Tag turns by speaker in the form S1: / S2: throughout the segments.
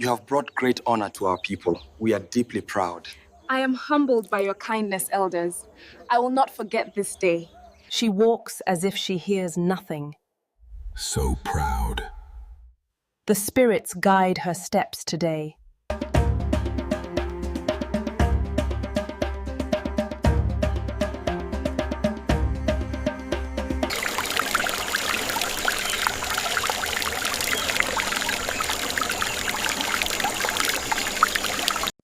S1: You have brought great honor to our people. We are deeply proud.
S2: I am humbled by your kindness, elders. I will not forget this day.
S3: She walks as if she hears nothing.
S4: So proud.
S3: The spirits guide her steps today.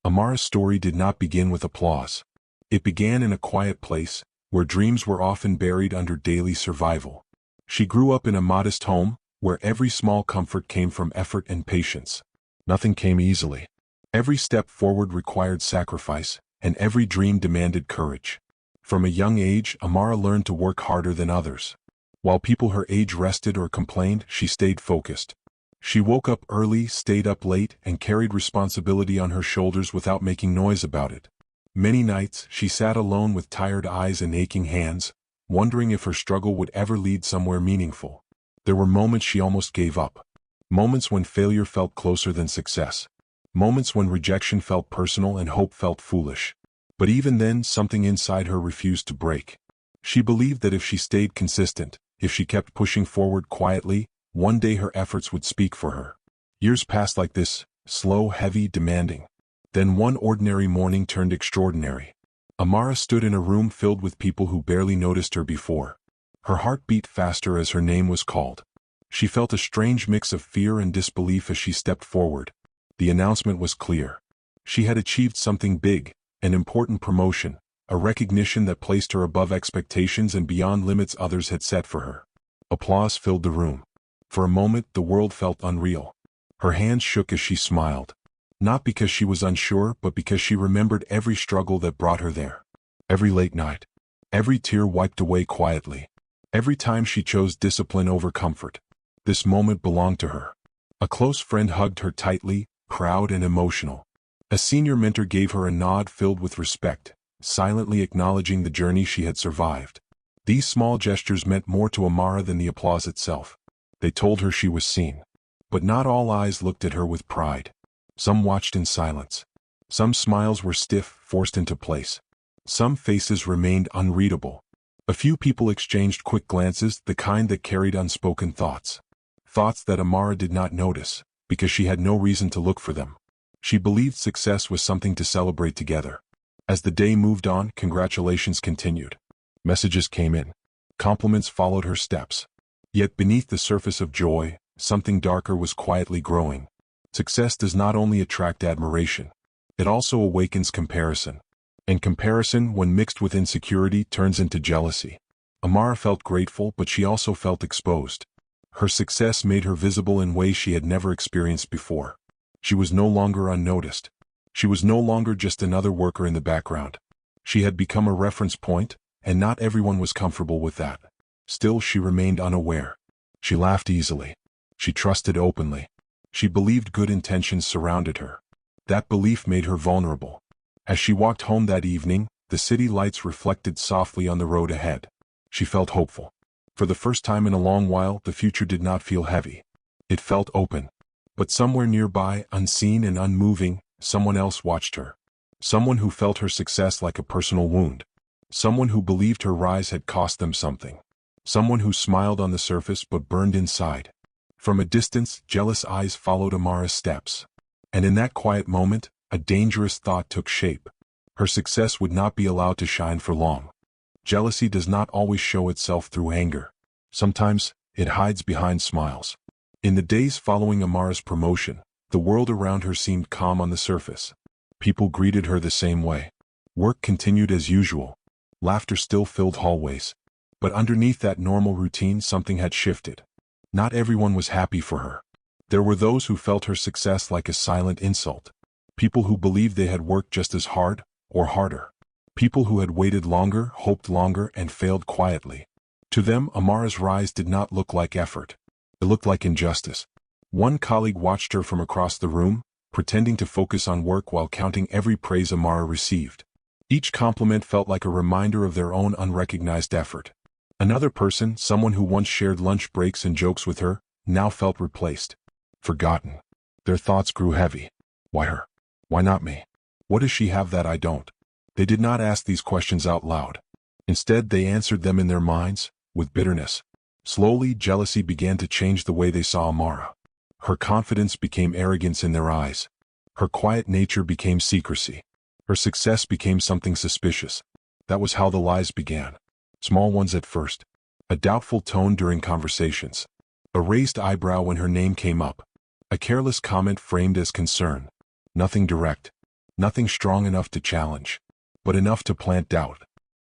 S4: Amara's story did not begin with applause. It began in a quiet place, where dreams were often buried under daily survival. She grew up in a modest home, where every small comfort came from effort and patience. Nothing came easily. Every step forward required sacrifice, and every dream demanded courage. From a young age, Amara learned to work harder than others. While people her age rested or complained, she stayed focused. She woke up early, stayed up late, and carried responsibility on her shoulders without making noise about it. Many nights, she sat alone with tired eyes and aching hands, wondering if her struggle would ever lead somewhere meaningful. There were moments she almost gave up. Moments when failure felt closer than success. Moments when rejection felt personal and hope felt foolish. But even then, something inside her refused to break. She believed that if she stayed consistent, if she kept pushing forward quietly, one day her efforts would speak for her. Years passed like this, slow, heavy, demanding. Then one ordinary morning turned extraordinary. Amara stood in a room filled with people who barely noticed her before. Her heart beat faster as her name was called. She felt a strange mix of fear and disbelief as she stepped forward. The announcement was clear. She had achieved something big, an important promotion, a recognition that placed her above expectations and beyond limits others had set for her. Applause filled the room. For a moment, the world felt unreal. Her hands shook as she smiled. Not because she was unsure, but because she remembered every struggle that brought her there. Every late night. Every tear wiped away quietly. Every time she chose discipline over comfort. This moment belonged to her. A close friend hugged her tightly, proud and emotional. A senior mentor gave her a nod filled with respect, silently acknowledging the journey she had survived. These small gestures meant more to Amara than the applause itself. They told her she was seen. But not all eyes looked at her with pride. Some watched in silence. Some smiles were stiff, forced into place. Some faces remained unreadable. A few people exchanged quick glances, the kind that carried unspoken thoughts. Thoughts that Amara did not notice, because she had no reason to look for them. She believed success was something to celebrate together. As the day moved on, congratulations continued. Messages came in. Compliments followed her steps. Yet beneath the surface of joy, something darker was quietly growing. Success does not only attract admiration. It also awakens comparison. And comparison, when mixed with insecurity, turns into jealousy. Amara felt grateful, but she also felt exposed. Her success made her visible in ways she had never experienced before. She was no longer unnoticed. She was no longer just another worker in the background. She had become a reference point, and not everyone was comfortable with that. Still, she remained unaware. She laughed easily. She trusted openly. She believed good intentions surrounded her. That belief made her vulnerable. As she walked home that evening, the city lights reflected softly on the road ahead. She felt hopeful. For the first time in a long while, the future did not feel heavy. It felt open. But somewhere nearby, unseen and unmoving, someone else watched her. Someone who felt her success like a personal wound. Someone who believed her rise had cost them something. Someone who smiled on the surface but burned inside. From a distance, jealous eyes followed Amara's steps. And in that quiet moment, a dangerous thought took shape. Her success would not be allowed to shine for long. Jealousy does not always show itself through anger. Sometimes, it hides behind smiles. In the days following Amara's promotion, the world around her seemed calm on the surface. People greeted her the same way. Work continued as usual. Laughter still filled hallways. But underneath that normal routine, something had shifted. Not everyone was happy for her. There were those who felt her success like a silent insult. People who believed they had worked just as hard, or harder. People who had waited longer, hoped longer, and failed quietly. To them, Amara's rise did not look like effort. It looked like injustice. One colleague watched her from across the room, pretending to focus on work while counting every praise Amara received. Each compliment felt like a reminder of their own unrecognized effort. Another person, someone who once shared lunch breaks and jokes with her, now felt replaced. Forgotten. Their thoughts grew heavy. Why her? Why not me? What does she have that I don't? They did not ask these questions out loud. Instead, they answered them in their minds, with bitterness. Slowly, jealousy began to change the way they saw Amara. Her confidence became arrogance in their eyes. Her quiet nature became secrecy. Her success became something suspicious. That was how the lies began. Small ones at first. A doubtful tone during conversations. A raised eyebrow when her name came up. A careless comment framed as concern. Nothing direct. Nothing strong enough to challenge. But enough to plant doubt.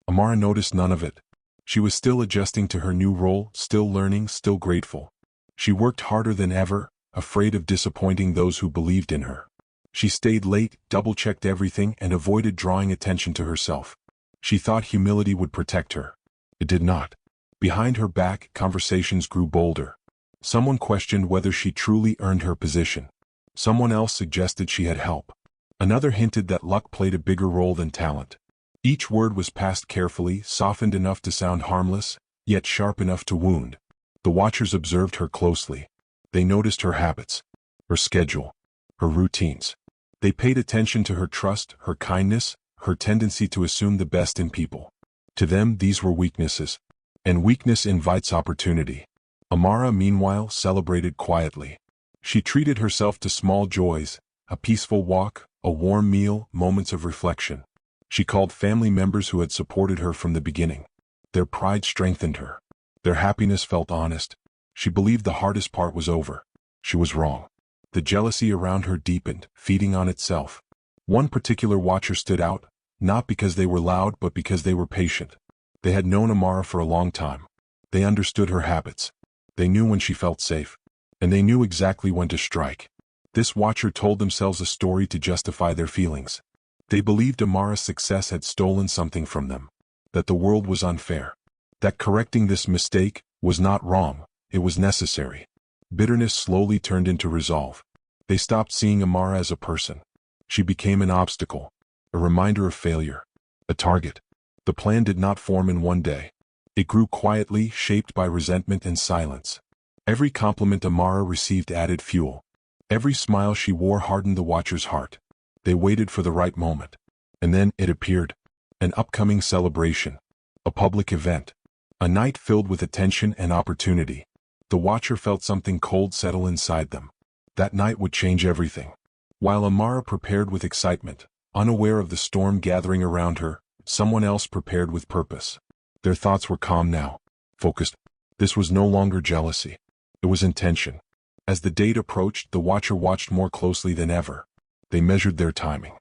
S4: Amara noticed none of it. She was still adjusting to her new role, still learning, still grateful. She worked harder than ever, afraid of disappointing those who believed in her. She stayed late, double-checked everything, and avoided drawing attention to herself. She thought humility would protect her. It did not. Behind her back, conversations grew bolder. Someone questioned whether she truly earned her position. Someone else suggested she had help. Another hinted that luck played a bigger role than talent. Each word was passed carefully, softened enough to sound harmless, yet sharp enough to wound. The watchers observed her closely. They noticed her habits, her schedule, her routines. They paid attention to her trust, her kindness, her tendency to assume the best in people. To them, these were weaknesses. And weakness invites opportunity. Amara, meanwhile, celebrated quietly. She treated herself to small joys, a peaceful walk, a warm meal, moments of reflection. She called family members who had supported her from the beginning. Their pride strengthened her. Their happiness felt honest. She believed the hardest part was over. She was wrong. The jealousy around her deepened, feeding on itself. One particular watcher stood out, not because they were loud but because they were patient. They had known Amara for a long time. They understood her habits. They knew when she felt safe. And they knew exactly when to strike. This watcher told themselves a story to justify their feelings. They believed Amara's success had stolen something from them. That the world was unfair. That correcting this mistake was not wrong, it was necessary. Bitterness slowly turned into resolve. They stopped seeing Amara as a person. She became an obstacle, a reminder of failure, a target. The plan did not form in one day. It grew quietly, shaped by resentment and silence. Every compliment Amara received added fuel. Every smile she wore hardened the watcher's heart. They waited for the right moment. And then it appeared. An upcoming celebration. A public event. A night filled with attention and opportunity. The watcher felt something cold settle inside them. That night would change everything. While Amara prepared with excitement, unaware of the storm gathering around her, someone else prepared with purpose. Their thoughts were calm now, focused. This was no longer jealousy. It was intention. As the date approached, the watcher watched more closely than ever. They measured their timing.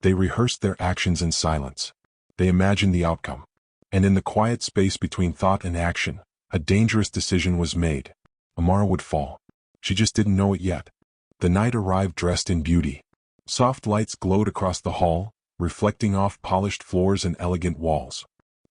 S4: They rehearsed their actions in silence. They imagined the outcome. And in the quiet space between thought and action, a dangerous decision was made. Amara would fall. She just didn't know it yet. The night arrived dressed in beauty. Soft lights glowed across the hall, reflecting off polished floors and elegant walls.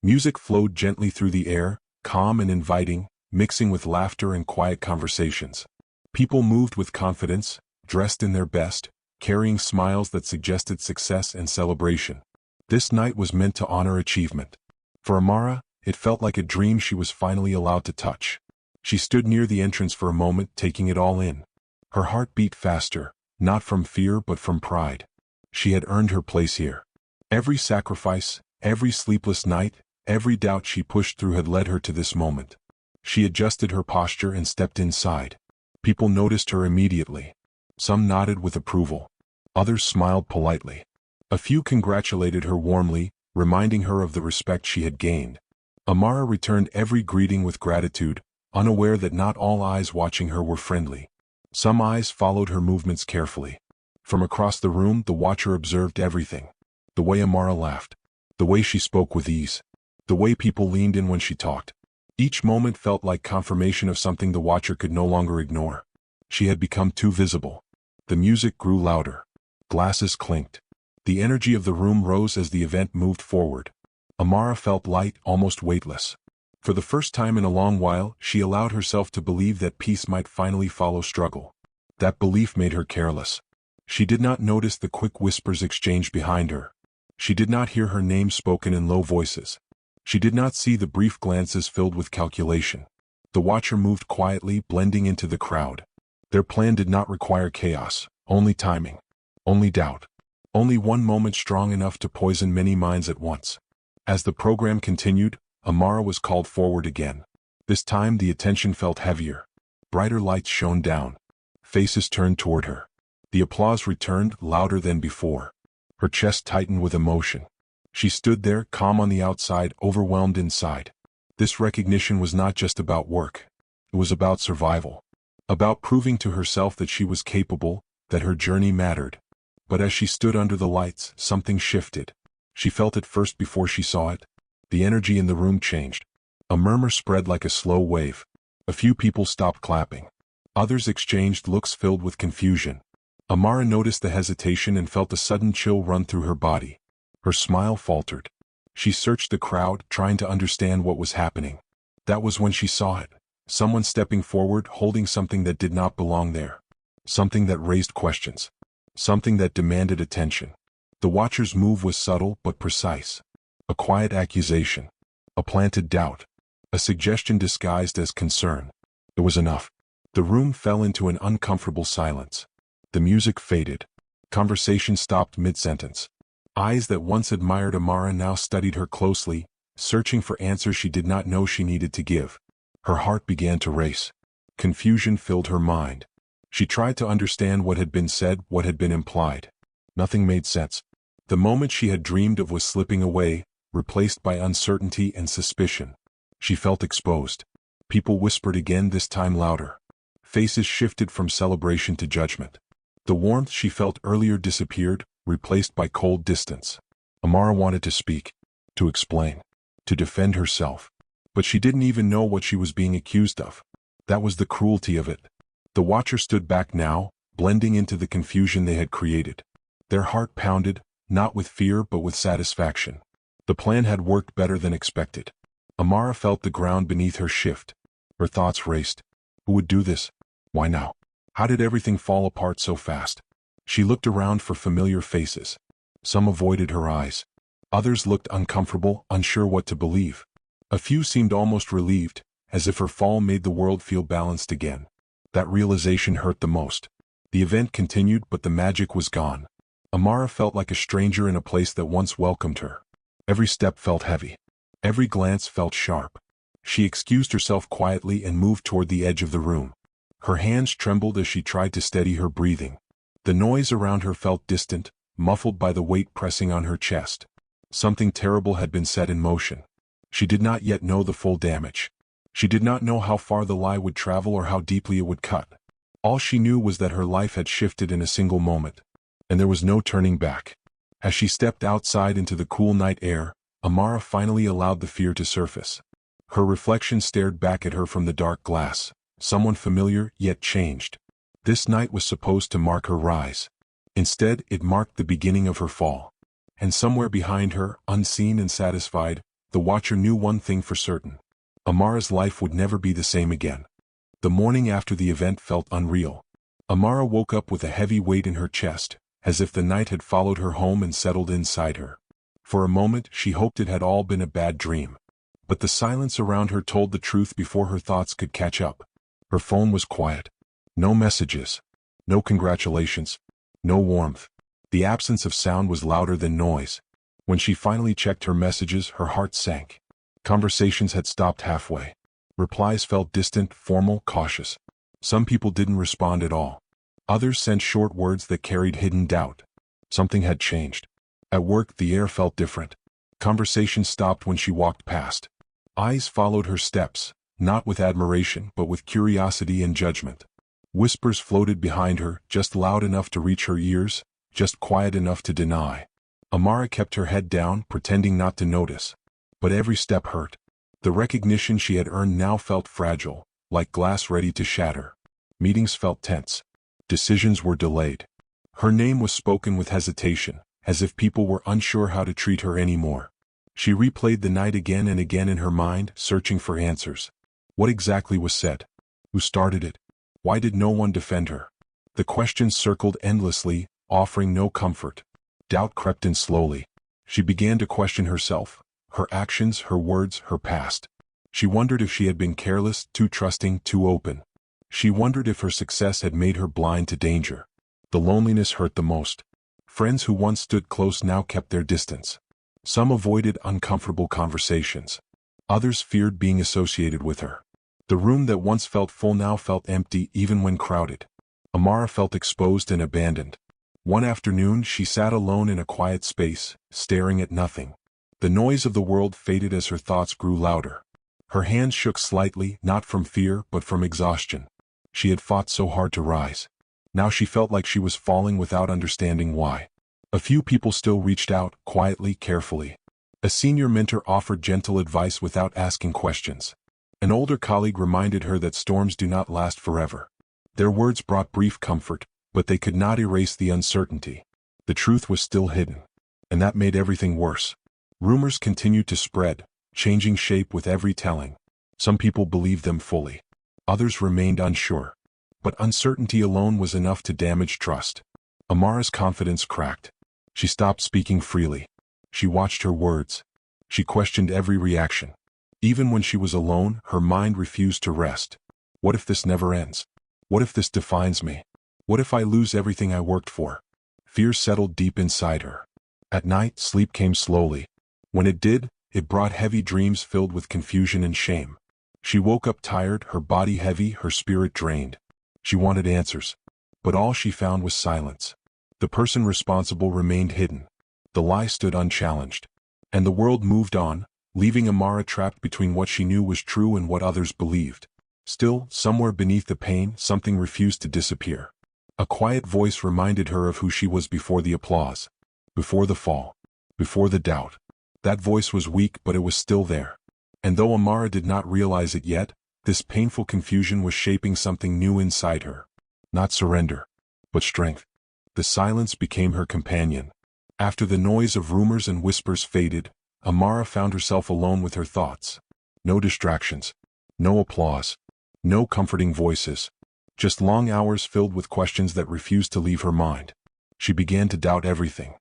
S4: Music flowed gently through the air, calm and inviting, mixing with laughter and quiet conversations. People moved with confidence, dressed in their best, carrying smiles that suggested success and celebration. This night was meant to honor achievement. For Amara, it felt like a dream she was finally allowed to touch. She stood near the entrance for a moment, taking it all in. Her heart beat faster, not from fear but from pride. She had earned her place here. Every sacrifice, every sleepless night, every doubt she pushed through had led her to this moment. She adjusted her posture and stepped inside. People noticed her immediately. Some nodded with approval. Others smiled politely. A few congratulated her warmly, reminding her of the respect she had gained. Amara returned every greeting with gratitude, unaware that not all eyes watching her were friendly. Some eyes followed her movements carefully. From across the room, the watcher observed everything. The way Amara laughed. The way she spoke with ease. The way people leaned in when she talked. Each moment felt like confirmation of something the watcher could no longer ignore. She had become too visible. The music grew louder. Glasses clinked. The energy of the room rose as the event moved forward. Amara felt light, almost weightless. For the first time in a long while, she allowed herself to believe that peace might finally follow struggle. That belief made her careless. She did not notice the quick whispers exchanged behind her. She did not hear her name spoken in low voices. She did not see the brief glances filled with calculation. The watcher moved quietly, blending into the crowd. Their plan did not require chaos. Only timing. Only doubt. Only one moment strong enough to poison many minds at once. As the program continued, Amara was called forward again. This time the attention felt heavier. Brighter lights shone down. Faces turned toward her. The applause returned, louder than before. Her chest tightened with emotion. She stood there, calm on the outside, overwhelmed inside. This recognition was not just about work. It was about survival. About proving to herself that she was capable, that her journey mattered. But as she stood under the lights, something shifted. She felt it first before she saw it. The energy in the room changed. A murmur spread like a slow wave. A few people stopped clapping. Others exchanged looks filled with confusion. Amara noticed the hesitation and felt a sudden chill run through her body. Her smile faltered. She searched the crowd, trying to understand what was happening. That was when she saw it. Someone stepping forward, holding something that did not belong there. Something that raised questions. Something that demanded attention. The watcher's move was subtle but precise. A quiet accusation. A planted doubt. A suggestion disguised as concern. It was enough. The room fell into an uncomfortable silence. The music faded. Conversation stopped mid-sentence. Eyes that once admired Amara now studied her closely, searching for answers she did not know she needed to give. Her heart began to race. Confusion filled her mind. She tried to understand what had been said, what had been implied. Nothing made sense. The moment she had dreamed of was slipping away, replaced by uncertainty and suspicion. She felt exposed. People whispered again, this time louder. Faces shifted from celebration to judgment. The warmth she felt earlier disappeared, replaced by cold distance. Amara wanted to speak, to explain, to defend herself. But she didn't even know what she was being accused of. That was the cruelty of it. The watcher stood back now, blending into the confusion they had created. Their heart pounded, not with fear but with satisfaction. The plan had worked better than expected. Amara felt the ground beneath her shift. Her thoughts raced. Who would do this? Why now? How did everything fall apart so fast? She looked around for familiar faces. Some avoided her eyes. Others looked uncomfortable, unsure what to believe. A few seemed almost relieved, as if her fall made the world feel balanced again. That realization hurt the most. The event continued, but the magic was gone. Amara felt like a stranger in a place that once welcomed her. Every step felt heavy. Every glance felt sharp. She excused herself quietly and moved toward the edge of the room. Her hands trembled as she tried to steady her breathing. The noise around her felt distant, muffled by the weight pressing on her chest. Something terrible had been set in motion. She did not yet know the full damage. She did not know how far the lie would travel or how deeply it would cut. All she knew was that her life had shifted in a single moment, and there was no turning back. As she stepped outside into the cool night air, Amara finally allowed the fear to surface. Her reflection stared back at her from the dark glass, someone familiar yet changed. This night was supposed to mark her rise. Instead, it marked the beginning of her fall. And somewhere behind her, unseen and satisfied, the watcher knew one thing for certain. Amara's life would never be the same again. The morning after the event felt unreal. Amara woke up with a heavy weight in her chest, as if the night had followed her home and settled inside her. For a moment, she hoped it had all been a bad dream. But the silence around her told the truth before her thoughts could catch up. Her phone was quiet. No messages. No congratulations. No warmth. The absence of sound was louder than noise. When she finally checked her messages, her heart sank. Conversations had stopped halfway. Replies felt distant, formal, cautious. Some people didn't respond at all. Others sent short words that carried hidden doubt. Something had changed. At work, the air felt different. Conversation stopped when she walked past. Eyes followed her steps, not with admiration but with curiosity and judgment. Whispers floated behind her, just loud enough to reach her ears, just quiet enough to deny. Amara kept her head down, pretending not to notice. But every step hurt. The recognition she had earned now felt fragile, like glass ready to shatter. Meetings felt tense. Decisions were delayed. Her name was spoken with hesitation, as if people were unsure how to treat her anymore. She replayed the night again and again in her mind, searching for answers. What exactly was said? Who started it? Why did no one defend her? The questions circled endlessly, offering no comfort. Doubt crept in slowly. She began to question herself, her actions, her words, her past. She wondered if she had been careless, too trusting, too open. She wondered if her success had made her blind to danger. The loneliness hurt the most. Friends who once stood close now kept their distance. Some avoided uncomfortable conversations. Others feared being associated with her. The room that once felt full now felt empty even when crowded. Amara felt exposed and abandoned. One afternoon she sat alone in a quiet space, staring at nothing. The noise of the world faded as her thoughts grew louder. Her hands shook slightly, not from fear but from exhaustion. She had fought so hard to rise. Now she felt like she was falling without understanding why. A few people still reached out, quietly, carefully. A senior mentor offered gentle advice without asking questions. An older colleague reminded her that storms do not last forever. Their words brought brief comfort, but they could not erase the uncertainty. The truth was still hidden. And that made everything worse. Rumors continued to spread, changing shape with every telling. Some people believed them fully. Others remained unsure. But uncertainty alone was enough to damage trust. Amara's confidence cracked. She stopped speaking freely. She watched her words. She questioned every reaction. Even when she was alone, her mind refused to rest. What if this never ends? What if this defines me? What if I lose everything I worked for? Fear settled deep inside her. At night, sleep came slowly. When it did, it brought heavy dreams filled with confusion and shame. She woke up tired, her body heavy, her spirit drained. She wanted answers. But all she found was silence. The person responsible remained hidden. The lie stood unchallenged. And the world moved on, leaving Amara trapped between what she knew was true and what others believed. Still, somewhere beneath the pain, something refused to disappear. A quiet voice reminded her of who she was before the applause, before the fall, before the doubt. That voice was weak, but it was still there. And though Amara did not realize it yet, this painful confusion was shaping something new inside her. Not surrender, but strength. The silence became her companion. After the noise of rumors and whispers faded, Amara found herself alone with her thoughts. No distractions. No applause. No comforting voices. Just long hours filled with questions that refused to leave her mind. She began to doubt everything.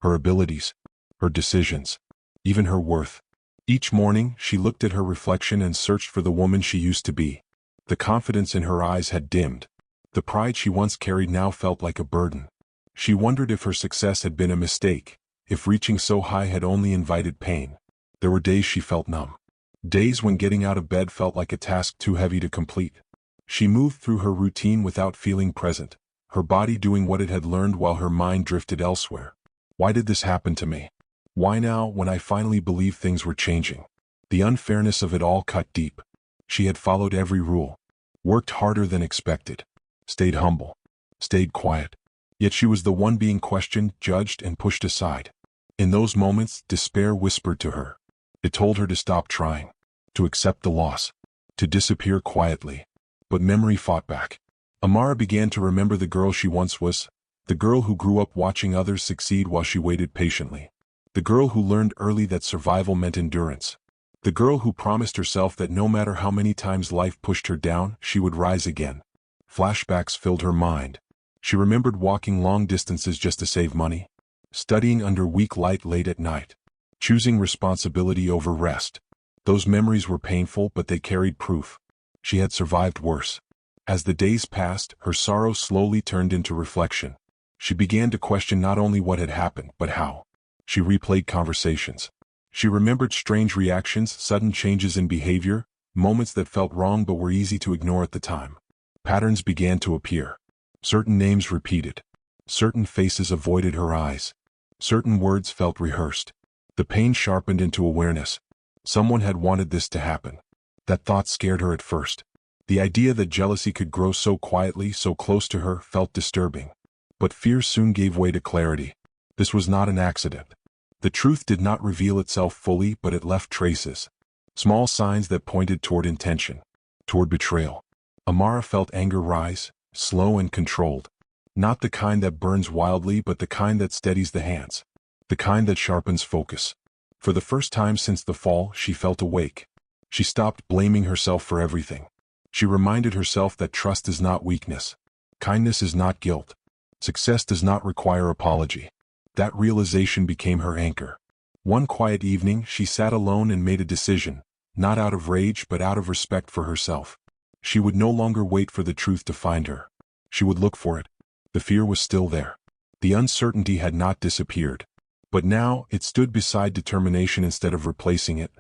S4: Her abilities. Her decisions. Even her worth. Each morning, she looked at her reflection and searched for the woman she used to be. The confidence in her eyes had dimmed. The pride she once carried now felt like a burden. She wondered if her success had been a mistake, if reaching so high had only invited pain. There were days she felt numb. Days when getting out of bed felt like a task too heavy to complete. She moved through her routine without feeling present, her body doing what it had learned while her mind drifted elsewhere. Why did this happen to me? Why now, when I finally believed things were changing? The unfairness of it all cut deep. She had followed every rule, worked harder than expected, stayed humble, stayed quiet. Yet she was the one being questioned, judged, and pushed aside. In those moments, despair whispered to her. It told her to stop trying, to accept the loss, to disappear quietly. But memory fought back. Amara began to remember the girl she once was, the girl who grew up watching others succeed while she waited patiently. The girl who learned early that survival meant endurance. The girl who promised herself that no matter how many times life pushed her down, she would rise again. Flashbacks filled her mind. She remembered walking long distances just to save money, studying under weak light late at night, choosing responsibility over rest. Those memories were painful, but they carried proof. She had survived worse. As the days passed, her sorrow slowly turned into reflection. She began to question not only what had happened, but how. She replayed conversations. She remembered strange reactions, sudden changes in behavior, moments that felt wrong but were easy to ignore at the time. Patterns began to appear. Certain names repeated. Certain faces avoided her eyes. Certain words felt rehearsed. The pain sharpened into awareness. Someone had wanted this to happen. That thought scared her at first. The idea that jealousy could grow so quietly, so close to her, felt disturbing. But fear soon gave way to clarity. This was not an accident. The truth did not reveal itself fully, but it left traces. Small signs that pointed toward intention, toward betrayal. Amara felt anger rise, slow and controlled. Not the kind that burns wildly, but the kind that steadies the hands. The kind that sharpens focus. For the first time since the fall, she felt awake. She stopped blaming herself for everything. She reminded herself that trust is not weakness. Kindness is not guilt. Success does not require apology. That realization became her anchor. One quiet evening, she sat alone and made a decision, not out of rage but out of respect for herself. She would no longer wait for the truth to find her. She would look for it. The fear was still there. The uncertainty had not disappeared. But now, it stood beside determination instead of replacing it.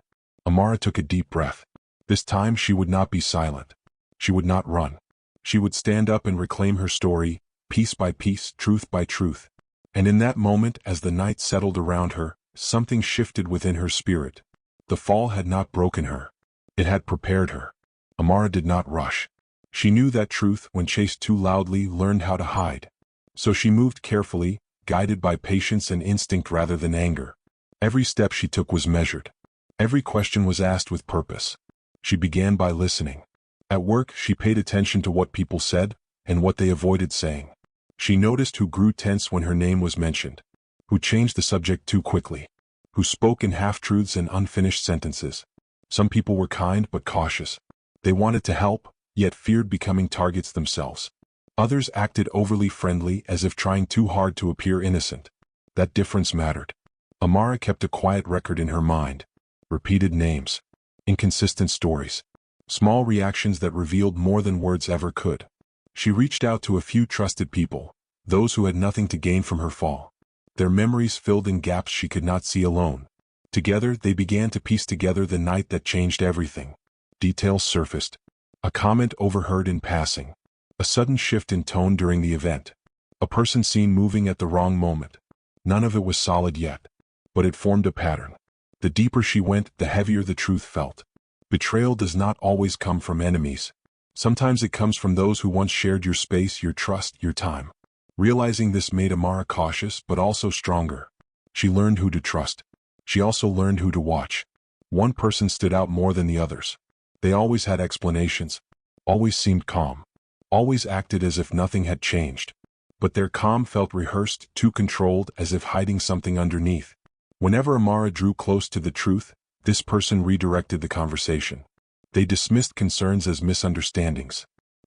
S4: Amara took a deep breath. This time she would not be silent. She would not run. She would stand up and reclaim her story, piece by piece, truth by truth. And in that moment, as the night settled around her, something shifted within her spirit. The fall had not broken her. It had prepared her. Amara did not rush. She knew that truth, when chased too loudly, learned how to hide. So she moved carefully, guided by patience and instinct rather than anger. Every step she took was measured. Every question was asked with purpose. She began by listening. At work, she paid attention to what people said, and what they avoided saying. She noticed who grew tense when her name was mentioned, who changed the subject too quickly, who spoke in half-truths and unfinished sentences. Some people were kind but cautious. They wanted to help, yet feared becoming targets themselves. Others acted overly friendly, as if trying too hard to appear innocent. That difference mattered. Amara kept a quiet record in her mind. Repeated names. Inconsistent stories. Small reactions that revealed more than words ever could. She reached out to a few trusted people, those who had nothing to gain from her fall. Their memories filled in gaps she could not see alone. Together, they began to piece together the night that changed everything. Details surfaced. A comment overheard in passing. A sudden shift in tone during the event. A person seen moving at the wrong moment. None of it was solid yet, but it formed a pattern. The deeper she went, the heavier the truth felt. Betrayal does not always come from enemies. Sometimes it comes from those who once shared your space, your trust, your time. Realizing this made Amara cautious but also stronger. She learned who to trust. She also learned who to watch. One person stood out more than the others. They always had explanations. Always seemed calm. Always acted as if nothing had changed. But their calm felt rehearsed, too controlled, as if hiding something underneath. Whenever Amara drew close to the truth, this person redirected the conversation. They dismissed concerns as misunderstandings.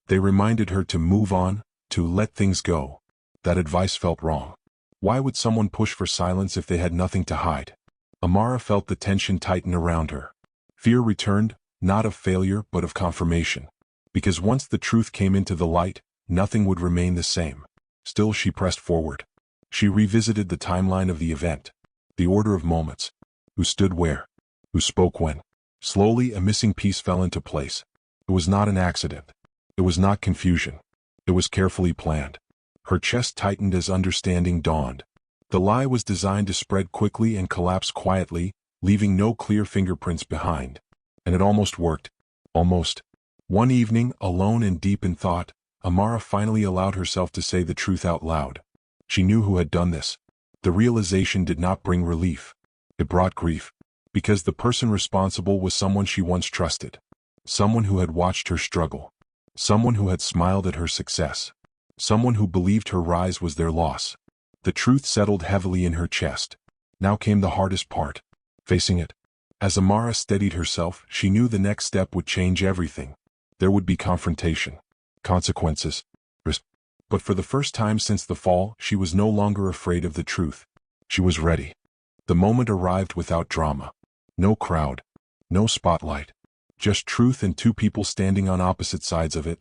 S4: They reminded her to move on, to let things go. That advice felt wrong. Why would someone push for silence if they had nothing to hide? Amara felt the tension tighten around her. Fear returned, not of failure but of confirmation. Because once the truth came into the light, nothing would remain the same. Still she pressed forward. She revisited the timeline of the event. The order of moments. Who stood where? Who spoke when? Slowly, a missing piece fell into place. It was not an accident. It was not confusion. It was carefully planned. Her chest tightened as understanding dawned. The lie was designed to spread quickly and collapse quietly, leaving no clear fingerprints behind. And it almost worked. Almost. One evening, alone and deep in thought, Amara finally allowed herself to say the truth out loud. She knew who had done this. The realization did not bring relief. It brought grief. Because the person responsible was someone she once trusted. Someone who had watched her struggle. Someone who had smiled at her success. Someone who believed her rise was their loss. The truth settled heavily in her chest. Now came the hardest part. Facing it. As Amara steadied herself, she knew the next step would change everything. There would be confrontation. Consequences. Risk. But for the first time since the fall, she was no longer afraid of the truth. She was ready. The moment arrived without drama. No crowd. No spotlight. Just truth and two people standing on opposite sides of it.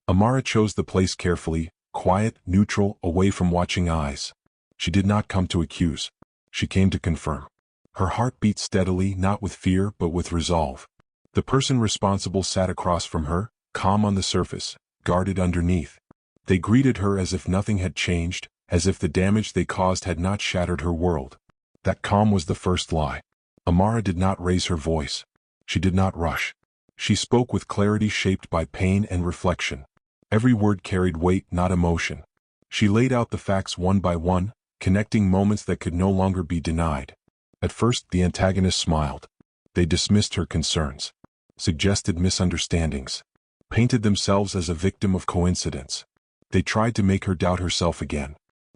S4: Amara chose the place carefully, quiet, neutral, away from watching eyes. She did not come to accuse. She came to confirm. Her heart beat steadily, not with fear but with resolve. The person responsible sat across from her, calm on the surface, guarded underneath. They greeted her as if nothing had changed, as if the damage they caused had not shattered her world. That calm was the first lie. Amara did not raise her voice. She did not rush. She spoke with clarity shaped by pain and reflection. Every word carried weight, not emotion. She laid out the facts one by one, connecting moments that could no longer be denied. At first, the antagonists smiled. They dismissed her concerns, suggested misunderstandings, painted themselves as a victim of coincidence. They tried to make her doubt herself again.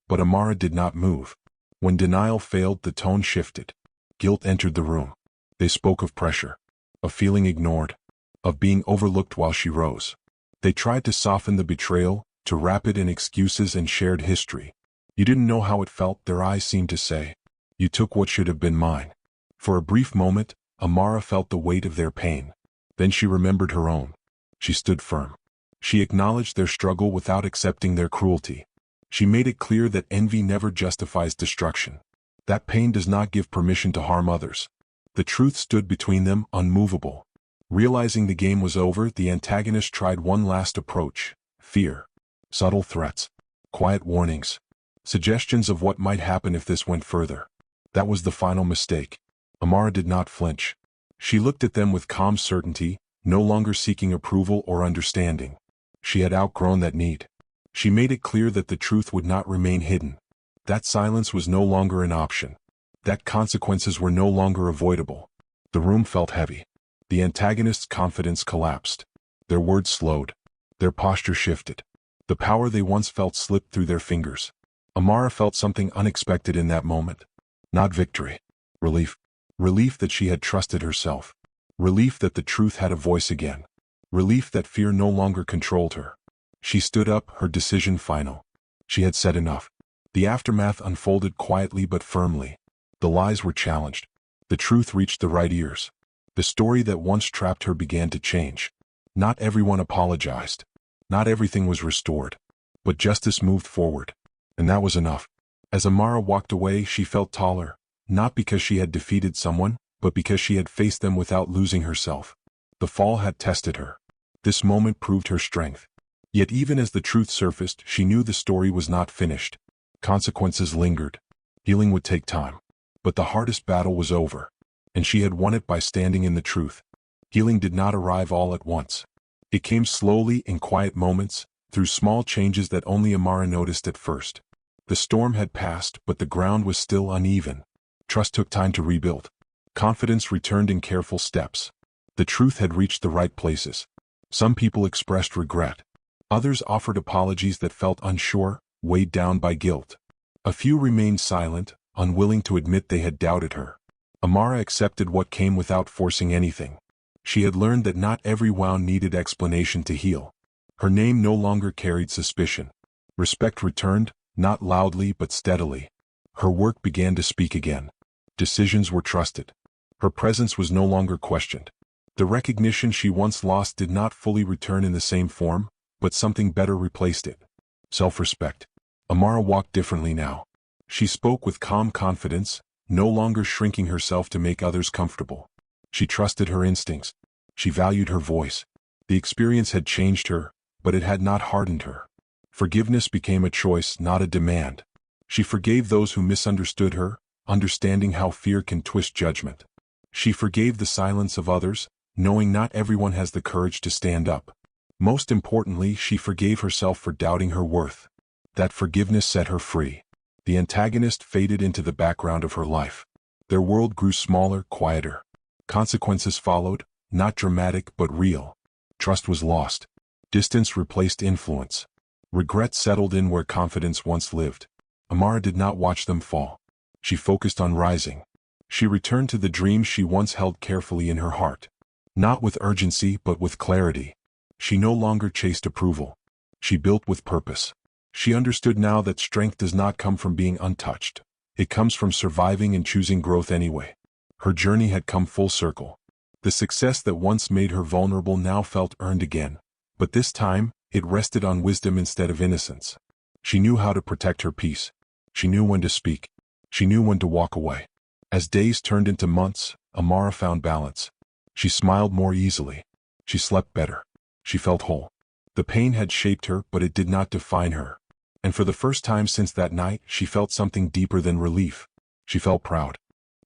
S4: But Amara did not move. When denial failed, the tone shifted. Guilt entered the room. They spoke of pressure, of feeling ignored, of being overlooked while she rose. They tried to soften the betrayal, to wrap it in excuses and shared history. You didn't know how it felt, their eyes seemed to say. You took what should have been mine. For a brief moment, Amara felt the weight of their pain. Then she remembered her own. She stood firm. She acknowledged their struggle without accepting their cruelty. She made it clear that envy never justifies destruction. That pain does not give permission to harm others. The truth stood between them, unmovable. Realizing the game was over, the antagonist tried one last approach: fear. Subtle threats. Quiet warnings. Suggestions of what might happen if this went further. That was the final mistake. Amara did not flinch. She looked at them with calm certainty, no longer seeking approval or understanding. She had outgrown that need. She made it clear that the truth would not remain hidden. That silence was no longer an option. That consequences were no longer avoidable. The room felt heavy. The antagonist's confidence collapsed. Their words slowed. Their posture shifted. The power they once felt slipped through their fingers. Amara felt something unexpected in that moment. Not victory. Relief. Relief that she had trusted herself. Relief that the truth had a voice again. Relief that fear no longer controlled her. She stood up, her decision final. She had said enough. The aftermath unfolded quietly but firmly. The lies were challenged. The truth reached the right ears. The story that once trapped her began to change. Not everyone apologized. Not everything was restored. But justice moved forward. And that was enough. As Amara walked away, she felt taller, not because she had defeated someone, but because she had faced them without losing herself. The fall had tested her. This moment proved her strength. Yet even as the truth surfaced, she knew the story was not finished. Consequences lingered. Healing would take time. But the hardest battle was over. And she had won it by standing in the truth. Healing did not arrive all at once. It came slowly, in quiet moments, through small changes that only Amara noticed at first. The storm had passed, but the ground was still uneven. Trust took time to rebuild. Confidence returned in careful steps. The truth had reached the right places. Some people expressed regret. Others offered apologies that felt unsure, weighed down by guilt. A few remained silent, unwilling to admit they had doubted her. Amara accepted what came without forcing anything. She had learned that not every wound needed explanation to heal. Her name no longer carried suspicion. Respect returned, not loudly but steadily. Her work began to speak again. Decisions were trusted. Her presence was no longer questioned. The recognition she once lost did not fully return in the same form, but something better replaced it. Self-respect. Amara walked differently now. She spoke with calm confidence, no longer shrinking herself to make others comfortable. She trusted her instincts. She valued her voice. The experience had changed her, but it had not hardened her. Forgiveness became a choice, not a demand. She forgave those who misunderstood her, understanding how fear can twist judgment. She forgave the silence of others, knowing not everyone has the courage to stand up. Most importantly, she forgave herself for doubting her worth. That forgiveness set her free. The antagonist faded into the background of her life. Their world grew smaller, quieter. Consequences followed, not dramatic but real. Trust was lost. Distance replaced influence. Regret settled in where confidence once lived. Amara did not watch them fall. She focused on rising. She returned to the dreams she once held carefully in her heart. Not with urgency but with clarity. She no longer chased approval. She built with purpose. She understood now that strength does not come from being untouched. It comes from surviving and choosing growth anyway. Her journey had come full circle. The success that once made her vulnerable now felt earned again. But this time, it rested on wisdom instead of innocence. She knew how to protect her peace. She knew when to speak. She knew when to walk away. As days turned into months, Amara found balance. She smiled more easily. She slept better. She felt whole. The pain had shaped her, but it did not define her. And for the first time since that night, she felt something deeper than relief. She felt proud.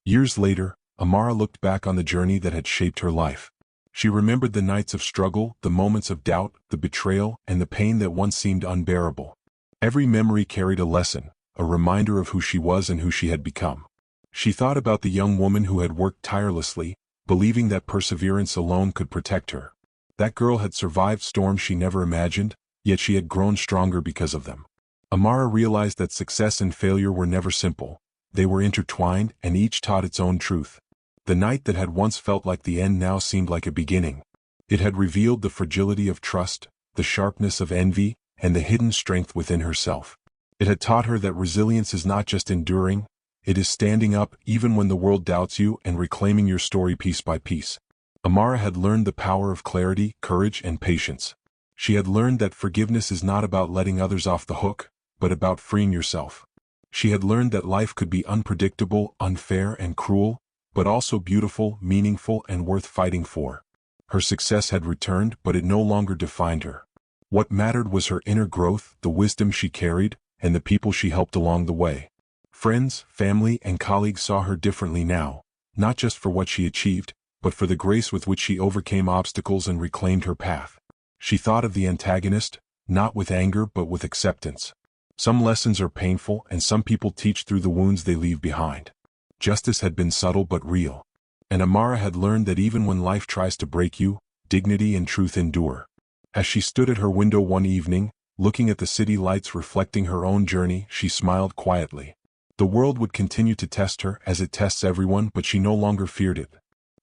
S4: Years later, Amara looked back on the journey that had shaped her life. She remembered the nights of struggle, the moments of doubt, the betrayal, and the pain that once seemed unbearable. Every memory carried a lesson, a reminder of who she was and who she had become. She thought about the young woman who had worked tirelessly, believing that perseverance alone could protect her. That girl had survived storms she never imagined, yet she had grown stronger because of them. Amara realized that success and failure were never simple. They were intertwined, and each taught its own truth. The night that had once felt like the end now seemed like a beginning. It had revealed the fragility of trust, the sharpness of envy, and the hidden strength within herself. It had taught her that resilience is not just enduring, it is standing up even when the world doubts you and reclaiming your story piece by piece. Amara had learned the power of clarity, courage, and patience. She had learned that forgiveness is not about letting others off the hook, but about freeing yourself. She had learned that life could be unpredictable, unfair, and cruel, but also beautiful, meaningful, and worth fighting for. Her success had returned, but it no longer defined her. What mattered was her inner growth, the wisdom she carried, and the people she helped along the way. Friends, family, and colleagues saw her differently now, not just for what she achieved, but for the grace with which she overcame obstacles and reclaimed her path. She thought of the antagonist, not with anger but with acceptance. Some lessons are painful, and some people teach through the wounds they leave behind. Justice had been subtle but real. And Amara had learned that even when life tries to break you, dignity and truth endure. As she stood at her window one evening, looking at the city lights reflecting her own journey, she smiled quietly. The world would continue to test her as it tests everyone, but she no longer feared it.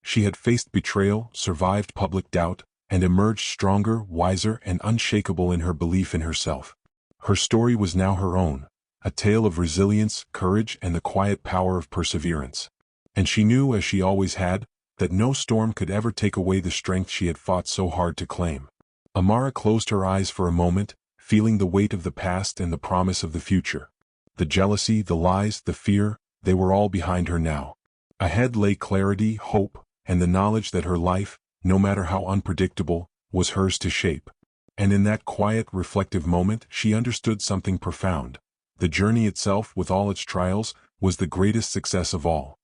S4: She had faced betrayal, survived public doubt, and emerged stronger, wiser, and unshakable in her belief in herself. Her story was now her own, a tale of resilience, courage, and the quiet power of perseverance. And she knew, as she always had, that no storm could ever take away the strength she had fought so hard to claim. Amara closed her eyes for a moment, feeling the weight of the past and the promise of the future. The jealousy, the lies, the fear, they were all behind her now. Ahead lay clarity, hope, and the knowledge that her life, no matter how unpredictable, was hers to shape. And in that quiet, reflective moment, she understood something profound. The journey itself, with all its trials, was the greatest success of all.